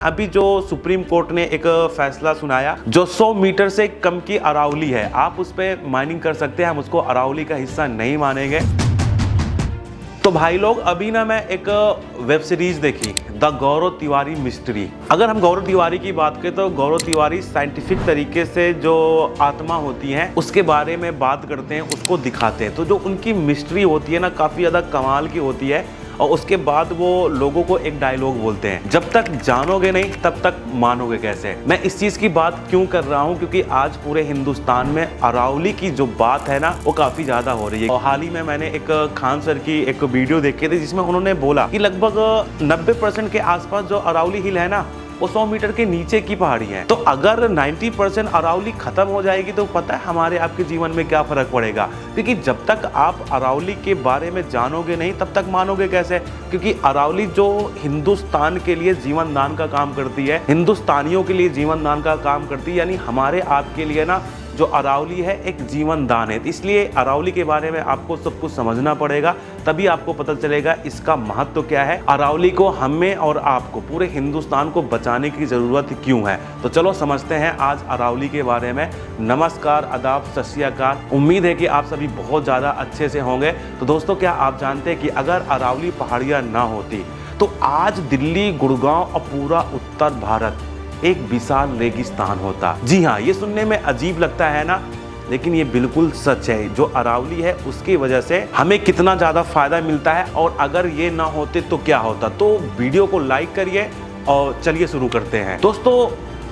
अभी जो supreme court ने एक फैसला सुनाया, जो 100 मीटर से कम की अरावली है, आप उस पर माइनिंग कर सकते हैं, हम उसको अरावली का हिस्सा नहीं मानेंगे। तो भाई लोग, अभी ना मैं एक वेब सीरीज देखी, द गौरव तिवारी मिस्ट्री। अगर हम गौरव तिवारी की बात करें तो गौरव तिवारी साइंटिफिक तरीके से जो आत्मा होती है उसके बारे में बात करते हैं, उसको दिखाते हैं। तो जो उनकी मिस्ट्री होती है ना, काफ़ी ज़्यादा कमाल की होती है। और उसके बाद वो लोगों को एक डायलॉग बोलते हैं, जब तक जानोगे नहीं तब तक मानोगे कैसे। मैं इस चीज़ की बात क्यों कर रहा हूँ, क्योंकि आज पूरे हिंदुस्तान में अरावली की जो बात है ना, वो काफ़ी ज़्यादा हो रही है। और हाल ही में मैंने एक खान सर की एक वीडियो देखी थी, जिसमें उन्होंने बोला कि लगभग 90% के आसपास जो अरावली हिल है ना, वो 100 मीटर के नीचे की पहाड़ी है। तो अगर 90% अरावली खत्म हो जाएगी तो पता है हमारे आपके जीवन में क्या फर्क पड़ेगा। क्योंकि जब तक आप अरावली के बारे में जानोगे नहीं तब तक मानोगे कैसे। क्योंकि अरावली जो हिंदुस्तान के लिए जीवन दान का काम करती है, हिंदुस्तानियों के लिए जीवन दान का काम करती है, यानी हमारे आपके लिए ना जो अरावली है एक जीवन दान है। इसलिए अरावली के बारे में आपको सब कुछ समझना पड़ेगा, तभी आपको पता चलेगा इसका महत्व क्या है। अरावली को हमें और आपको, पूरे हिंदुस्तान को बचाने की जरूरत क्यों है। तो चलो समझते हैं आज अरावली के बारे में। नमस्कार, आदाब, सत श्री अकाल। उम्मीद है कि आप सभी बहुत ज़्यादा अच्छे से होंगे। तो दोस्तों, क्या आप जानते हैं कि अगर अरावली पहाड़ियाँ ना होती तो आज दिल्ली, गुड़गांव और पूरा उत्तर भारत एक विशाल रेगिस्तान होता। जी हाँ, ये सुनने में अजीब लगता है ना, लेकिन ये बिल्कुल सच है। जो अरावली है उसकी वजह से हमें कितना ज़्यादा फायदा मिलता है, और अगर ये ना होते तो क्या होता। तो वीडियो को लाइक करिए और चलिए शुरू करते हैं। दोस्तों,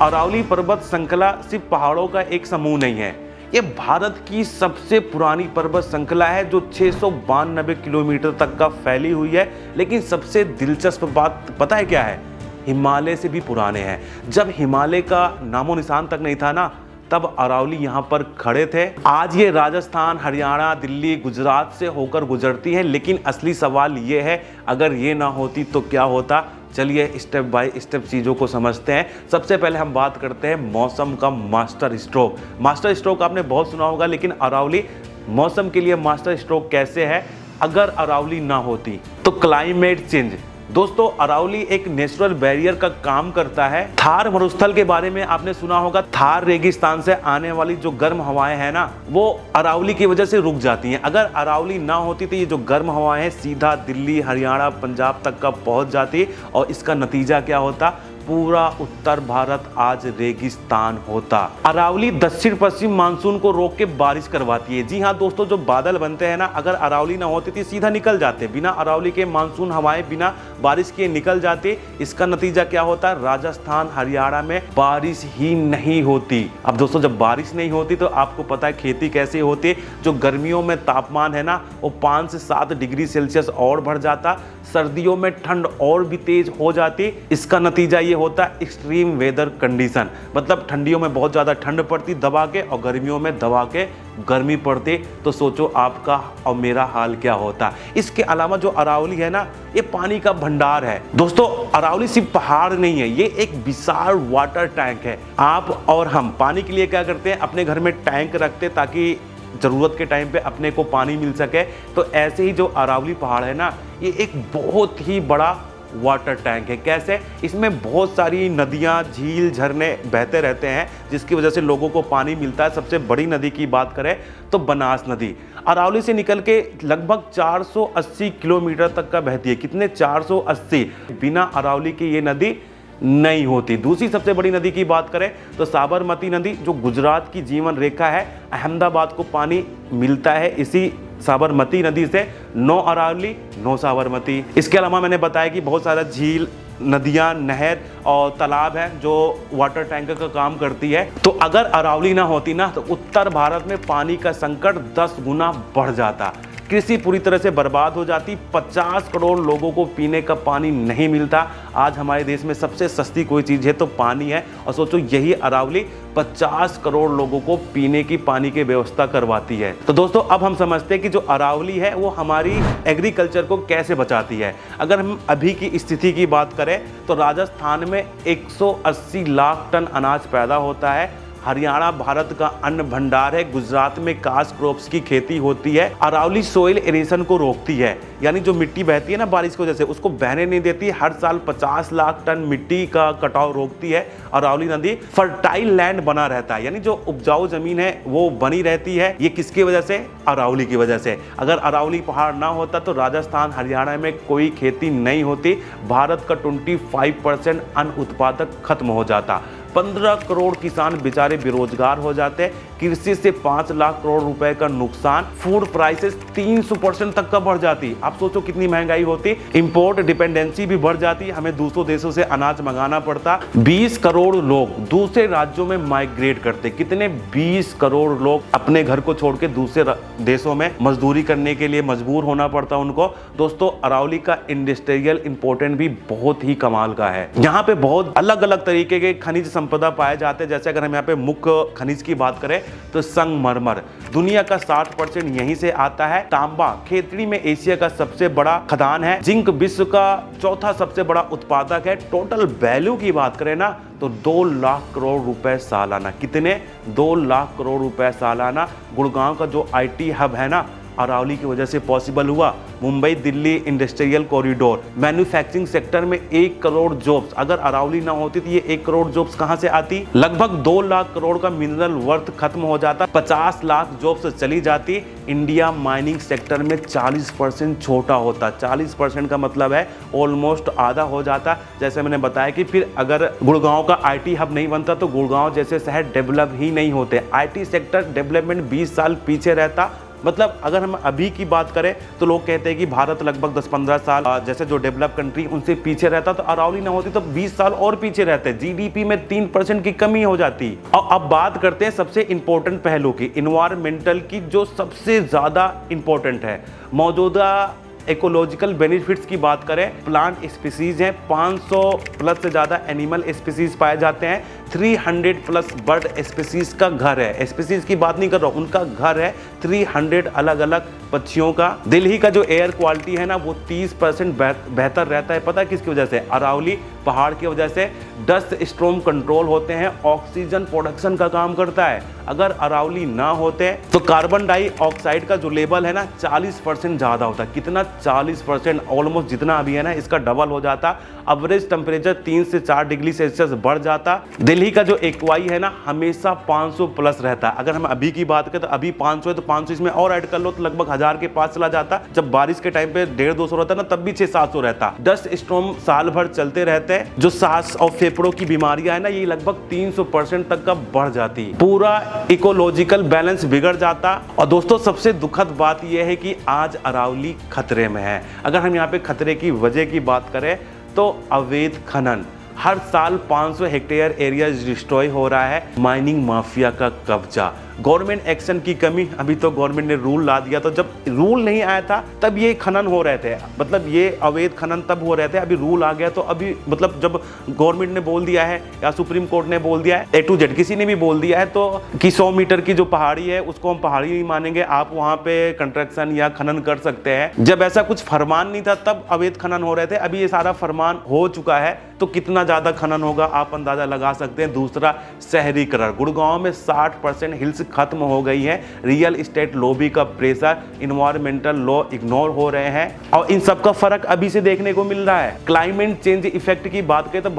अरावली पर्वत श्रृंखला सिर्फ पहाड़ों का एक समूह नहीं है, ये भारत की सबसे पुरानी पर्वत श्रृंखला है, जो 692 किलोमीटर तक का फैली हुई है। लेकिन सबसे दिलचस्प बात पता है क्या है, हिमालय से भी पुराने हैं। जब हिमालय का नामो निशान तक नहीं था ना, तब अरावली यहाँ पर खड़े थे। आज ये राजस्थान, हरियाणा, दिल्ली, गुजरात से होकर गुजरती है। लेकिन असली सवाल ये है, अगर ये ना होती तो क्या होता। चलिए स्टेप बाय स्टेप चीज़ों को समझते हैं। सबसे पहले हम बात करते हैं मौसम का मास्टर स्ट्रोक। मास्टर स्ट्रोक आपने बहुत सुना होगा, लेकिन अरावली मौसम के लिए मास्टर स्ट्रोक कैसे है। अगर अरावली ना होती तो क्लाइमेट चेंज। दोस्तों, अरावली एक नेचुरल बैरियर का काम करता है। थार मरुस्थल के बारे में आपने सुना होगा। थार रेगिस्तान से आने वाली जो गर्म हवाएं हैं ना, वो अरावली की वजह से रुक जाती हैं। अगर अरावली ना होती तो ये जो गर्म हवाएं हैं सीधा दिल्ली, हरियाणा, पंजाब तक का पहुंच जाती, और इसका नतीजा क्या होता, पूरा उत्तर भारत आज रेगिस्तान होता। अरावली दक्षिण पश्चिम मानसून को रोक के बारिश करवाती है। जी हाँ दोस्तों, जो बादल बनते हैं ना, अगर अरावली ना होती तो सीधा निकल जाते। बिना अरावली के मानसून हवाएं बिना बारिश के निकल जाती। इसका नतीजा क्या होता, राजस्थान, हरियाणा में बारिश ही नहीं होती। अब दोस्तों, जब बारिश नहीं होती तो आपको पता है खेती कैसे होती है। जो गर्मियों में तापमान है ना, वो 5 से 7 डिग्री सेल्सियस और बढ़ जाता। सर्दियों में ठंड और भी तेज हो जाती। इसका नतीजा ये होता है एक्सट्रीम वेदर कंडीशन, मतलब ठंडियों में बहुत ज़्यादा ठंड पड़ती दबा के, और गर्मियों में दबा के गर्मी पड़ती। तो सोचो आपका और मेरा हाल क्या होता। इसके अलावा जो अरावली है ना, ये पानी का भंडार है। दोस्तों, अरावली सिर्फ पहाड़ नहीं है, ये एक विशाल वाटर टैंक है। आप और हम पानी के लिए क्या करते हैं, अपने घर में टैंक रखते ताकि ज़रूरत के टाइम पे अपने को पानी मिल सके। तो ऐसे ही जो अरावली पहाड़ है ना, ये एक बहुत ही बड़ा वाटर टैंक है। कैसे, इसमें बहुत सारी नदियाँ, झील, झरने बहते रहते हैं, जिसकी वजह से लोगों को पानी मिलता है। सबसे बड़ी नदी की बात करें तो बनास नदी अरावली से निकल के लगभग 480 किलोमीटर तक का बहती है। कितने, 480। बिना अरावली की ये नदी नहीं होती। दूसरी सबसे बड़ी नदी की बात करें तो साबरमती नदी, जो गुजरात की जीवन रेखा है। अहमदाबाद को पानी मिलता है इसी साबरमती नदी से। No Aravalli, no Sabarmati. इसके अलावा मैंने बताया कि बहुत सारा झील, नदियाँ, नहर और तालाब है जो वाटर टैंकर का काम करती है। तो अगर अरावली ना होती ना, तो उत्तर भारत में पानी का संकट 10 गुना बढ़ जाता। कृषि पूरी तरह से बर्बाद हो जाती। 50 करोड़ लोगों को पीने का पानी नहीं मिलता। आज हमारे देश में सबसे सस्ती कोई चीज़ है तो पानी है, और सोचो यही अरावली 50 करोड़ लोगों को पीने की पानी की व्यवस्था करवाती है। तो दोस्तों, अब हम समझते हैं कि जो अरावली है वो हमारी एग्रीकल्चर को कैसे बचाती है। अगर हम अभी की स्थिति की बात करें तो राजस्थान में 180 लाख टन अनाज पैदा होता है। हरियाणा भारत का अन्न भंडार है। गुजरात में कास्ट क्रॉप्स की खेती होती है। अरावली सोइल एरेशन को रोकती है, यानी जो मिट्टी बहती है ना बारिश की वजह से, उसको बहने नहीं देती। हर साल 50 लाख टन मिट्टी का कटाव रोकती है अरावली नदी। फर्टाइल लैंड बना रहता है, यानी जो उपजाऊ जमीन है वो बनी रहती है। ये किसकी वजह से? अरावली की वजह से। अगर अरावली पहाड़ ना होता तो राजस्थान हरियाणा में कोई खेती नहीं होती। भारत का 25% अन्न उत्पादक खत्म हो जाता। 15 करोड़ किसान बेचारे बेरोजगार हो जाते। कृषि से 5 लाख करोड़ रुपए का नुकसान। फूड प्राइसेस 300% तक का बढ़ जाती। आप सोचो कितनी महंगाई होती। इंपोर्ट डिपेंडेंसी भी बढ़ जाती, हमें दूसरों देशों से अनाज मंगाना पड़ता। 20 करोड़ लोग दूसरे राज्यों में माइग्रेट करते। कितने? 20 करोड़ लोग अपने घर को छोड़ के दूसरे देशों में मजदूरी करने के लिए मजबूर होना पड़ता उनको। दोस्तों, अरावली का इंडस्ट्रियल इंपोर्टेंट भी बहुत ही कमाल का है। यहाँ पे बहुत अलग अलग तरीके के खनिज संपदा पाए जाते हैं। जैसे अगर हम यहाँ पे मुख्य खनिज की बात करें तो संगमरमर, दुनिया का 60% यहीं से आता है। तांबा, खेतड़ी में एशिया का सबसे बड़ा खदान है। जिंक विश्व का चौथा सबसे बड़ा उत्पादक है। टोटल वैल्यू की बात करें ना तो 2 लाख करोड़ रुपए सालाना। कितने? 2 लाख करोड़ रुपए सालाना। गुड़गांव का जो IT हब है ना, अरावली की वजह से पॉसिबल हुआ। Mumbai Delhi industrial corridor, manufacturing sector में 1 करोड़ जॉब्स। अगर अरावली ना होती तो ये 1 करोड़ जॉब्स कहां से आती? लगभग 2 लाख करोड़ का मिनरल वर्थ खत्म हो जाता। 50 लाख जॉब्स चली जाती। इंडिया माइनिंग सेक्टर में 40% छोटा होता। 40% का मतलब है ऑलमोस्ट आधा हो जाता। जैसे मैंने बताया कि फिर अगर गुड़गांव का IT हब नहीं बनता तो गुड़गांव जैसे शहर डेवलप ही नहीं होते। IT सेक्टर डेवलपमेंट 20 साल पीछे रहता। मतलब अगर हम अभी की बात करें तो लोग कहते हैं कि भारत लगभग 10-15 साल जैसे जो डेवलप कंट्री उनसे पीछे रहता, तो अरावली ना होती तो 20 साल और पीछे रहते। GDP में 3% की कमी हो जाती। और अब बात करते हैं सबसे इंपॉर्टेंट पहलू की, इन्वायरमेंटल की, जो सबसे ज्यादा इंपॉर्टेंट है। मौजूदा इकोलॉजिकल बेनिफिट्स की बात करें, प्लांट स्पीसीज हैं, 500 प्लस से ज़्यादा एनिमल स्पीसीज पाए जाते हैं। 300 प्लस बर्ड स्पीसीज का घर है। स्पीसीज की बात नहीं कर रहा हूँ, उनका घर है 300 अलग अलग पक्षियों का। दिल्ली का जो एयर क्वालिटी है ना वो 30% बेहतर रहता है। पता है किसकी वजह से? अरावली पहाड़ की वजह से। डस्ट स्टॉर्म कंट्रोल होते हैं, ऑक्सीजन प्रोडक्शन का काम करता है। अगर अरावली ना होते तो कार्बन डाइऑक्साइड का जो लेवल है ना 40% ज़्यादा होता। कितना? 40%, ऑलमोस्ट जितना अभी है ना इसका डबल हो जाता। एवरेज टेम्परेचर 3 से 4 डिग्री सेल्सियस बढ़ जाता। दिल्ली का जो एक्वाई है ना हमेशा 500 प्लस रहता। अगर हम अभी की बात करें तो अभी 500 है तो 500 इसमें और ऐड कर लो तो लगभग 1000 के पास चला जाता। जब बारिश के टाइम पे 150-200 रहता ना तब भी 600-700 रहता। डस्ट स्टॉर्म साल भर चलते रहते हैं। जो सांस और फेफड़ों की बीमारियां है ना ये लगभग 300% तक का बढ़ जाती। पूरा इकोलॉजिकल बैलेंस बिगड़ जाता। और दोस्तों सबसे दुखद बात यह है कि आज अरावली खतरे में है। अगर हम यहाँ पे खतरे की वजह की बात करें तो अवैध खनन, हर साल 500 हेक्टेयर एरिया डिस्ट्रॉय हो रहा है। माइनिंग माफिया का कब्जा, गवर्नमेंट एक्शन की कमी। अभी तो गवर्नमेंट ने रूल ला दिया, तो जब रूल नहीं आया था तब ये खनन हो रहे थे, मतलब ये अवैध खनन तब हो रहे थे। अभी रूल आ गया तो अभी मतलब जब गवर्नमेंट ने बोल दिया है या सुप्रीम कोर्ट ने बोल दिया है, A to Z किसी ने भी बोल दिया है तो कि 100 मीटर की जो पहाड़ी है उसको हम पहाड़ी नहीं मानेंगे, आप वहाँ पे कंस्ट्रक्शन या खनन कर सकते हैं। जब ऐसा कुछ फरमान नहीं था तब अवैध खनन हो रहे थे। अभी ये सारा फरमान हो चुका है तो कितना ज्यादा खनन होगा आप अंदाजा लगा सकते हैं। दूसरा, शहरीकरण, गुड़गांव में 60% हिल्स खत्म हो गई है। रियल एस्टेट लॉबी का प्रेशर, इन्वायरमेंटल लॉ इग्नोर हो रहे हैं और इन सब का फर्क अभी से देखने को मिल रहा है। क्लाइमेट चेंज इफेक्ट की बात करें तो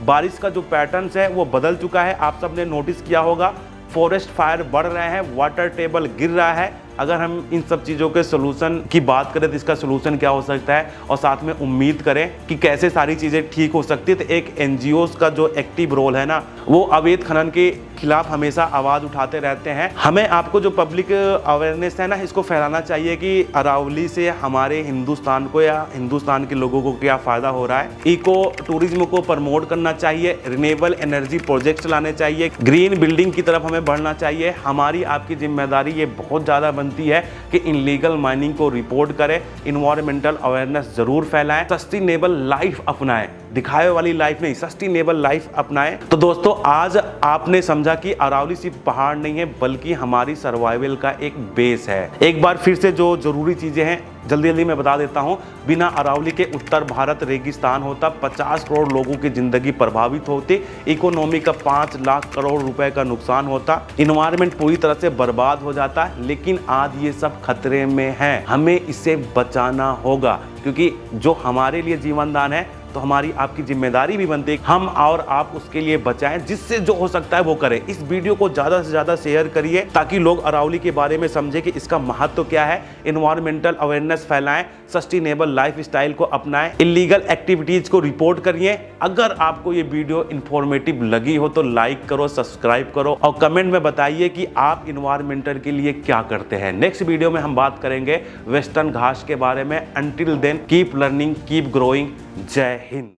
बारिश का जो पैटर्न है वो बदल चुका है। आप सबने नोटिस किया होगा, फॉरेस्ट फायर बढ़ रहे हैं, वाटर टेबल गिर रहा है। अगर हम इन सब चीज़ों के सोल्यूशन की बात करें तो इसका सोल्यूशन क्या हो सकता है और साथ में उम्मीद करें कि कैसे सारी चीज़ें ठीक हो सकती है, तो एक NGOs का जो एक्टिव रोल है ना वो अवैध खनन के खिलाफ हमेशा आवाज़ उठाते रहते हैं। हमें आपको जो पब्लिक अवेयरनेस है ना इसको फैलाना चाहिए कि अरावली से हमारे हिंदुस्तान को या हिंदुस्तान के लोगों को क्या फ़ायदा हो रहा है। इको टूरिज्म को प्रमोट करना चाहिए, रिन्यूएबल एनर्जी प्रोजेक्ट्स लाने चाहिए, ग्रीन बिल्डिंग की तरफ हमें बढ़ना चाहिए। हमारी आपकी जिम्मेदारी ये बहुत ज़्यादा बनती है कि इनलीगल माइनिंग को रिपोर्ट करें, इन्वायरमेंटल अवेयरनेस जरूर फैलाएं, सस्टेनेबल लाइफ अपनाएं। दिखावे वाली लाइफ नहीं, सस्टेनेबल लाइफ अपनाएं। तो दोस्तों आज आपने समझा कि अरावली सिर्फ पहाड़ नहीं है बल्कि हमारी सर्वाइवल का एक बेस है। एक बार फिर से जो जरूरी चीजें हैं जल्दी जल्दी मैं बता देता हूं। बिना अरावली के उत्तर भारत रेगिस्तान होता, 50 करोड़ लोगों की जिंदगी प्रभावित होती, इकोनॉमी का 5 लाख करोड़ रुपए का नुकसान होता, इन्वायरमेंट पूरी तरह से बर्बाद हो जाता। लेकिन आज ये सब खतरे में है, हमें इसे बचाना होगा क्योंकि जो हमारे लिए जीवन दान है तो हमारी आपकी जिम्मेदारी भी बनती है हम और आप उसके लिए बचाएं, जिससे जो हो सकता है वो करें। इस वीडियो को ज्यादा से ज्यादा शेयर करिए ताकि लोग अरावली के बारे में समझे कि इसका महत्व क्या है, इन्वायरमेंटल अवेयरनेस फैलाएं, सस्टेनेबल लाइफ स्टाइल को अपनाएं, इलीगल एक्टिविटीज को रिपोर्ट करिए। अगर आपको ये वीडियो इंफॉर्मेटिव लगी हो तो लाइक करो, सब्सक्राइब करो और कमेंट में बताइए कि आप इन्वायरमेंटल के लिए क्या करते हैं। नेक्स्ट वीडियो में हम बात करेंगे वेस्टर्न घाट के बारे में। Until then keep learning, keep growing. जय हिंद।